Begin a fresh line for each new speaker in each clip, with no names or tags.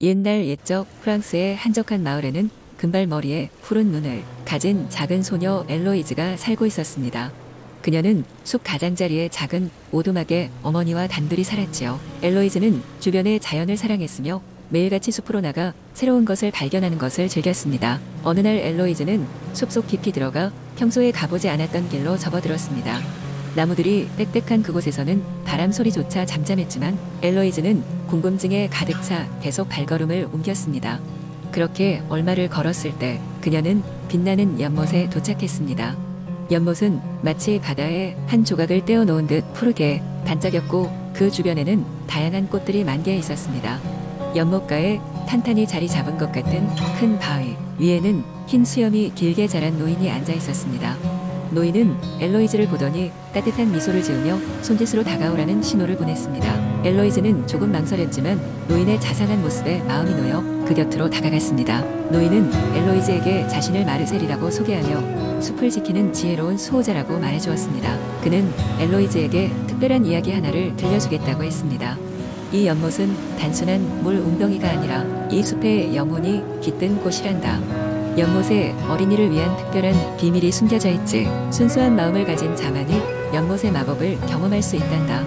옛날 옛적 프랑스의 한적한 마을에는 금발머리에 푸른 눈을 가진 작은 소녀 엘로이즈가 살고 있었습니다. 그녀는 숲 가장자리의 작은 오두막에 어머니와 단둘이 살았지요. 엘로이즈는 주변의 자연을 사랑했으며 매일같이 숲으로 나가 새로운 것을 발견하는 것을 즐겼습니다. 어느 날 엘로이즈는 숲속 깊이 들어가 평소에 가보지 않았던 길로 접어들었습니다. 나무들이 빽빽한 그곳에서는 바람 소리조차 잠잠했지만 엘로이즈는 궁금증에 가득 차 계속 발걸음을 옮겼습니다. 그렇게 얼마를 걸었을 때 그녀는 빛나는 연못에 도착했습니다. 연못은 마치 바다에 한 조각을 떼어놓은 듯 푸르게 반짝였고 그 주변에는 다양한 꽃들이 만개해 있었습니다. 연못가에 탄탄히 자리 잡은 것 같은 큰 바위 위에는 흰 수염이 길게 자란 노인이 앉아 있었습니다. 노인은 엘로이즈를 보더니 따뜻한 미소를 지으며 손짓으로 다가오라는 신호를 보냈습니다. 엘로이즈는 조금 망설였지만 노인의 자상한 모습에 마음이 놓여 그 곁으로 다가갔습니다. 노인은 엘로이즈에게 자신을 마르셀이라고 소개하며 숲을 지키는 지혜로운 수호자라고 말해주었습니다. 그는 엘로이즈에게 특별한 이야기 하나를 들려주겠다고 했습니다. 이 연못은 단순한 물 웅덩이가 아니라 이 숲의 영혼이 깃든 곳이란다. 연못에 어린이를 위한 특별한 비밀이 숨겨져 있지. 순수한 마음을 가진 자만이 연못의 마법을 경험할 수 있단다.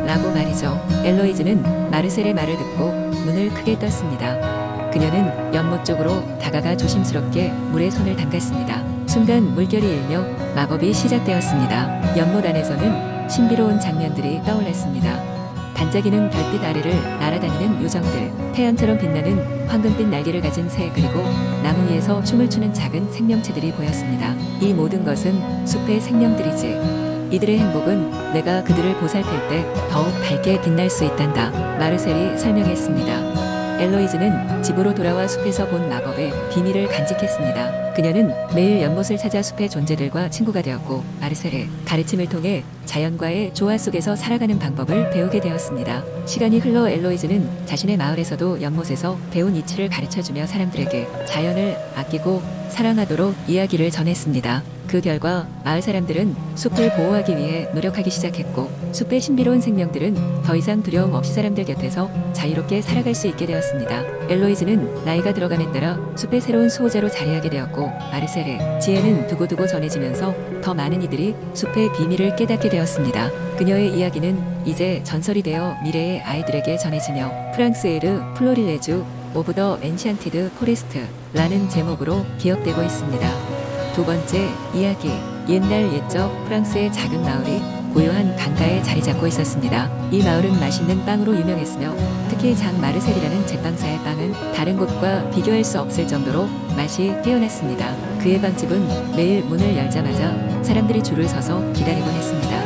라고 말이죠. 엘로이즈는 마르셀의 말을 듣고 눈을 크게 떴습니다. 그녀는 연못 쪽으로 다가가 조심스럽게 물에 손을 담갔습니다. 순간 물결이 일며 마법이 시작되었습니다. 연못 안에서는 신비로운 장면들이 떠올랐습니다. 반짝이는 별빛 아래를 날아다니는 요정들, 태양처럼 빛나는 황금빛 날개를 가진 새, 그리고 나무 위에서 춤을 추는 작은 생명체들이 보였습니다. 이 모든 것은 숲의 생명들이지. 이들의 행복은 내가 그들을 보살필 때 더욱 밝게 빛날 수 있단다. 마르셀이 설명했습니다. 엘로이즈는 집으로 돌아와 숲에서 본 마법의 비밀을 간직했습니다. 그녀는 매일 연못을 찾아 숲의 존재들과 친구가 되었고 마르셀의 가르침을 통해 자연과의 조화 속에서 살아가는 방법을 배우게 되었습니다. 시간이 흘러 엘로이즈는 자신의 마을에서도 연못에서 배운 이치를 가르쳐주며 사람들에게 자연을 아끼고 사랑하도록 이야기를 전했습니다. 그 결과 마을 사람들은 숲을 보호하기 위해 노력하기 시작했고 숲의 신비로운 생명들은 더 이상 두려움 없이 사람들 곁에서 자유롭게 살아갈 수 있게 되었습니다. 엘로이즈는 나이가 들어감에 따라 숲의 새로운 수호자로 자리하게 되었고 마르셀의 지혜는 두고두고 전해지면서 더 많은 이들이 숲의 비밀을 깨닫게 되었습니다. 그녀의 이야기는 이제 전설이 되어 미래의 아이들에게 전해지며 프랑스에르 플로릴레주 오브 더 엔시안티드 포레스트라는 제목으로 기억되고 있습니다. 두 번째 이야기. 옛날 옛적 프랑스의 작은 마을이 고요한 강가에 자리 잡고 있었습니다. 이 마을은 맛있는 빵으로 유명했으며 특히 장 마르셀이라는 제빵사의 빵은 다른 곳과 비교할 수 없을 정도로 맛이 뛰어났습니다. 그의 빵집은 매일 문을 열자마자 사람들이 줄을 서서 기다리곤 했습니다.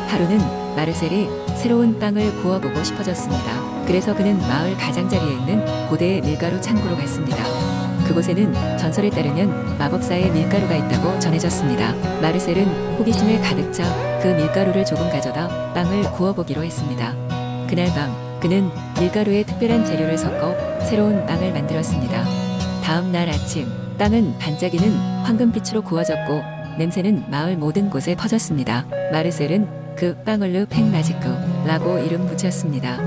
하루는 마르셀이 새로운 빵을 구워보고 싶어졌습니다. 그래서 그는 마을 가장자리에 있는 고대의 밀가루 창고로 갔습니다. 그곳에는 전설에 따르면 마법사의 밀가루가 있다고 전해졌습니다. 마르셀은 호기심에 가득 차 그 밀가루를 조금 가져다 빵을 구워보기로 했습니다. 그날 밤 그는 밀가루에 특별한 재료를 섞어 새로운 빵을 만들었습니다. 다음 날 아침 빵은 반짝이는 황금빛으로 구워졌고 냄새는 마을 모든 곳에 퍼졌습니다. 마르셀은 그 빵을 르 팽 마지크라고 이름 붙였습니다.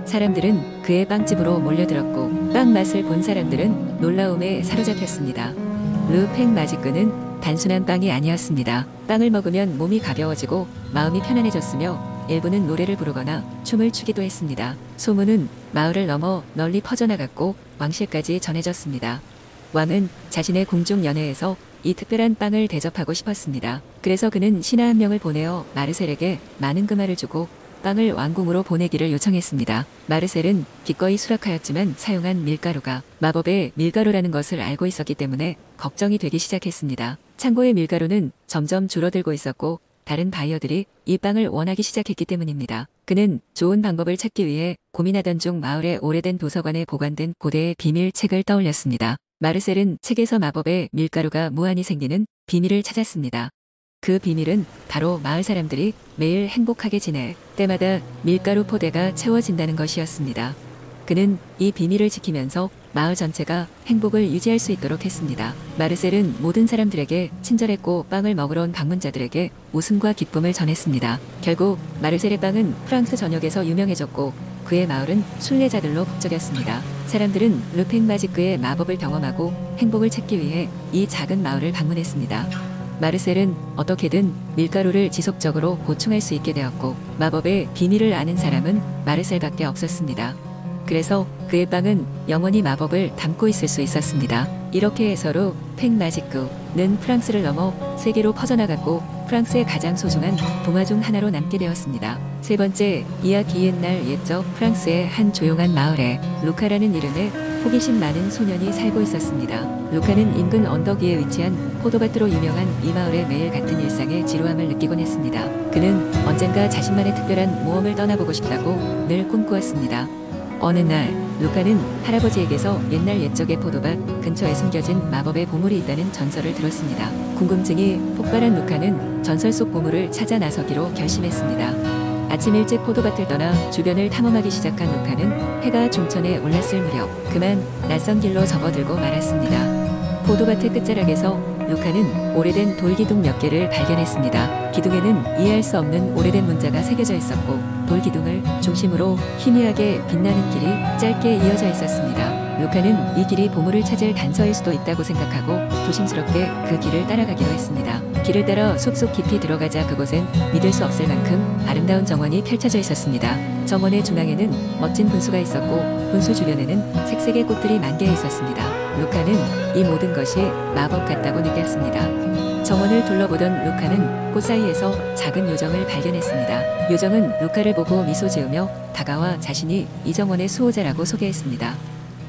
사람들은 그의 빵집으로 몰려들었고 빵 맛을 본 사람들은 놀라움에 사로잡혔습니다. 르 팽 마지크는 단순한 빵이 아니었습니다. 빵을 먹으면 몸이 가벼워지고 마음이 편안해졌으며 일부는 노래를 부르거나 춤을 추기도 했습니다. 소문은 마을을 넘어 널리 퍼져나갔고 왕실까지 전해졌습니다. 왕은 자신의 궁중 연회에서 이 특별한 빵을 대접하고 싶었습니다. 그래서 그는 신하 한 명을 보내어 마르셀에게 많은 금화를 주고 빵을 왕궁으로 보내기를 요청했습니다. 마르셀은 기꺼이 수락하였지만 사용한 밀가루가 마법의 밀가루라는 것을 알고 있었기 때문에 걱정이 되기 시작했습니다. 창고의 밀가루는 점점 줄어들고 있었고 다른 바이어들이 이 빵을 원하기 시작했기 때문입니다. 그는 좋은 방법을 찾기 위해 고민하던 중 마을의 오래된 도서관에 보관된 고대의 비밀책을 떠올렸습니다. 마르셀은 책에서 마법의 밀가루가 무한히 생기는 비밀을 찾았습니다. 그 비밀은 바로 마을 사람들이 매일 행복하게 지낼 때마다 밀가루 포대가 채워진다는 것이었습니다. 그는 이 비밀을 지키면서 마을 전체가 행복을 유지할 수 있도록 했습니다. 마르셀은 모든 사람들에게 친절했고 빵을 먹으러 온 방문자들에게 웃음과 기쁨을 전했습니다. 결국 마르셀의 빵은 프랑스 전역에서 유명해졌고 그의 마을은 순례자들로 북적였습니다. 사람들은 르팽마지크의 마법을 경험하고 행복을 찾기 위해 이 작은 마을을 방문했습니다. 마르셀은 어떻게든 밀가루를 지속적으로 보충할 수 있게 되었고 마법의 비밀을 아는 사람은 마르셀밖에 없었습니다. 그래서 그의 빵은 영원히 마법을 담고 있을 수 있었습니다. 이렇게 해서로 팽마지크는 프랑스를 넘어 세계로 퍼져나갔고 프랑스의 가장 소중한 동화 중 하나로 남게 되었습니다. 세 번째 이야기. 옛날 옛적 프랑스의 한 조용한 마을에 루카라는 이름의 호기심 많은 소년이 살고 있었습니다. 루카는 인근 언덕 위에 위치한 포도밭으로 유명한 이 마을의 매일 같은 일상에 지루함을 느끼곤 했습니다. 그는 언젠가 자신만의 특별한 모험을 떠나보고 싶다고 늘 꿈꾸었습니다. 어느 날 루카는 할아버지에게서 옛날 옛적의 포도밭 근처에 숨겨진 마법의 보물이 있다는 전설을 들었습니다. 궁금증이 폭발한 루카는 전설 속 보물을 찾아 나서기로 결심했습니다. 아침 일찍 포도밭을 떠나 주변을 탐험하기 시작한 루카는 해가 중천에 올랐을 무렵 그만 낯선 길로 접어들고 말았습니다. 포도밭의 끝자락에서 루카는 오래된 돌기둥 몇 개를 발견했습니다. 기둥에는 이해할 수 없는 오래된 문자가 새겨져 있었고 돌기둥을 중심으로 희미하게 빛나는 길이 짧게 이어져 있었습니다. 루카는 이 길이 보물을 찾을 단서일 수도 있다고 생각하고 조심스럽게 그 길을 따라가기로 했습니다. 길을 따라 숲속 깊이 들어가자 그곳엔 믿을 수 없을 만큼 아름다운 정원이 펼쳐져 있었습니다. 정원의 중앙에는 멋진 분수가 있었고 분수 주변에는 색색의 꽃들이 만개해 있었습니다. 루카는 이 모든 것이 마법 같다고 느꼈습니다. 정원을 둘러보던 루카는 꽃 사이에서 작은 요정을 발견했습니다. 요정은 루카를 보고 미소 지으며 다가와 자신이 이 정원의 수호자라고 소개했습니다.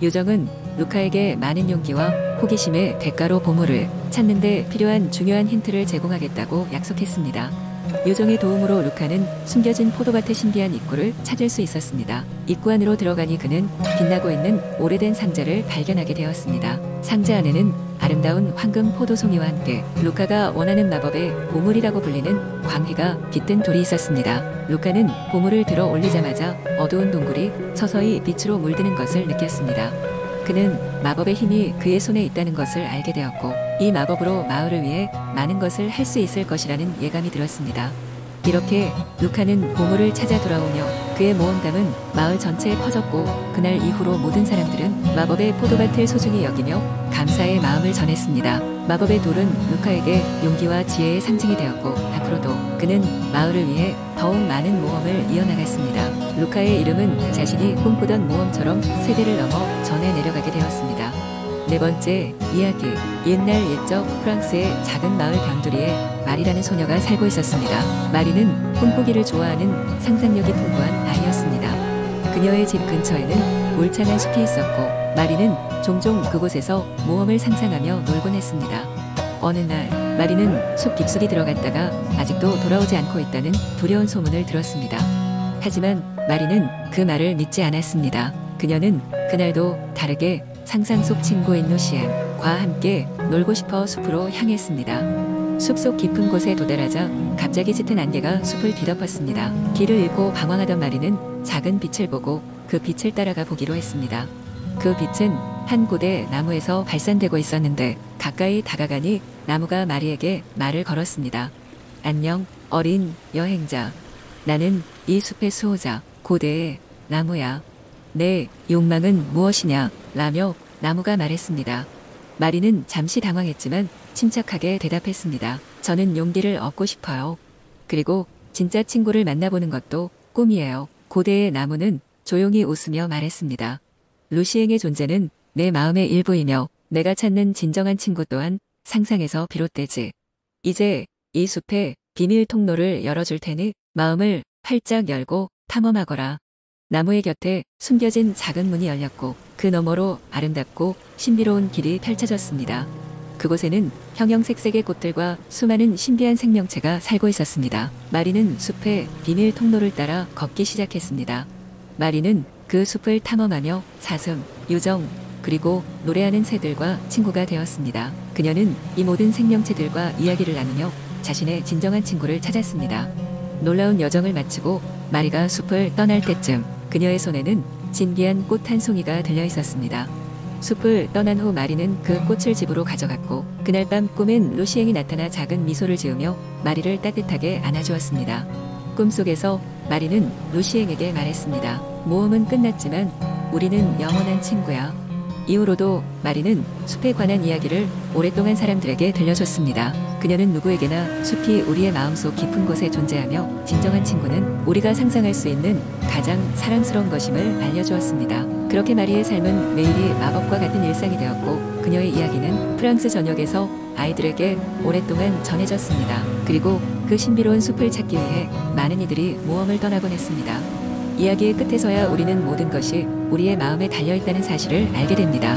요정은 루카에게 많은 용기와 호기심의 대가로 보물을 찾는 데 필요한 중요한 힌트를 제공하겠다고 약속했습니다. 요정의 도움으로 루카는 숨겨진 포도밭의 신비한 입구를 찾을 수 있었습니다. 입구 안으로 들어가니 그는 빛나고 있는 오래된 상자를 발견하게 되었습니다. 상자 안에는 아름다운 황금 포도송이와 함께 루카가 원하는 마법의 보물이라고 불리는 광희가 깃든 돌이 있었습니다. 루카는 보물을 들어 올리자마자 어두운 동굴이 서서히 빛으로 물드는 것을 느꼈습니다. 그는 마법의 힘이 그의 손에 있다는 것을 알게 되었고 이 마법으로 마을을 위해 많은 것을 할 수 있을 것이라는 예감이 들었습니다. 이렇게 루카는 보물을 찾아 돌아오며 그의 모험담은 마을 전체에 퍼졌고 그날 이후로 모든 사람들은 마법의 포도밭을 소중히 여기며 감사의 마음을 전했습니다. 마법의 돌은 루카에게 용기와 지혜의 상징이 되었고 앞으로도 그는 마을을 위해 더욱 많은 모험을 이어나갔습니다. 루카의 이름은 자신이 꿈꾸던 모험처럼 세대를 넘어 전해 내려가게 되었습니다. 네 번째 이야기. 옛날 옛적 프랑스의 작은 마을 변두리에 마리라는 소녀가 살고 있었습니다. 마리는 꿈꾸기를 좋아하는 상상력이 풍부한 아이였습니다. 그녀의 집 근처에는 울창한 숲이 있었고 마리는 종종 그곳에서 모험을 상상하며 놀곤 했습니다. 어느 날 마리는 숲 깊숙이 들어갔다가 아직도 돌아오지 않고 있다는 두려운 소문을 들었습니다. 하지만 마리는 그 말을 믿지 않았습니다. 그녀는 그날도 다르게 상상 속 친구인 루시엔과 함께 놀고 싶어 숲으로 향했습니다. 숲속 깊은 곳에 도달하자 갑자기 짙은 안개가 숲을 뒤덮었습니다. 길을 잃고 방황하던 마리는 작은 빛을 보고 그 빛을 따라가 보기로 했습니다. 그 빛은 한 고대 나무에서 발산되고 있었는데 가까이 다가가니 나무가 마리에게 말을 걸었습니다. 안녕, 어린 여행자. 나는 이 숲의 수호자, 고대의 나무야. 내 욕망은 무엇이냐? 라며 나무가 말했습니다. 마리는 잠시 당황했지만 침착하게 대답했습니다. 저는 용기를 얻고 싶어요. 그리고 진짜 친구를 만나보는 것도 꿈이에요. 고대의 나무는 조용히 웃으며 말했습니다. 루시eng의 존재는 내 마음의 일부이며 내가 찾는 진정한 친구 또한 상상에서 비롯되지. 이제 이 숲에 비밀 통로를 열어줄 테니 마음을 활짝 열고 탐험하거라. 나무의 곁에 숨겨진 작은 문이 열렸고 그 너머로 아름답고 신비로운 길이 펼쳐졌습니다. 그곳에는 형형색색의 꽃들과 수많은 신비한 생명체가 살고 있었습니다. 마리는 숲의 비밀 통로를 따라 걷기 시작했습니다. 마리는 그 숲을 탐험하며 사슴, 요정, 그리고 노래하는 새들과 친구가 되었습니다. 그녀는 이 모든 생명체들과 이야기를 나누며 자신의 진정한 친구를 찾았습니다. 놀라운 여정을 마치고 마리가 숲을 떠날 때쯤 그녀의 손에는 진귀한 꽃 한 송이가 들려 있었습니다. 숲을 떠난 후 마리는 그 꽃을 집으로 가져갔고 그날 밤 꿈엔 루시eng이 나타나 작은 미소를 지으며 마리를 따뜻하게 안아주었습니다. 꿈속에서 마리는 루시eng에게 말했습니다. 모험은 끝났지만 우리는 영원한 친구야. 이후로도 마리는 숲에 관한 이야기를 오랫동안 사람들에게 들려줬습니다. 그녀는 누구에게나 숲이 우리의 마음속 깊은 곳에 존재하며 진정한 친구는 우리가 상상할 수 있는 가장 사랑스러운 것임을 알려주었습니다. 그렇게 마리의 삶은 매일이 마법과 같은 일상이 되었고 그녀의 이야기는 프랑스 전역에서 아이들에게 오랫동안 전해졌습니다. 그리고 그 신비로운 숲을 찾기 위해 많은 이들이 모험을 떠나곤 했습니다. 이야기의 끝에서야 우리는 모든 것이 우리의 마음에 달려있다는 사실을 알게 됩니다.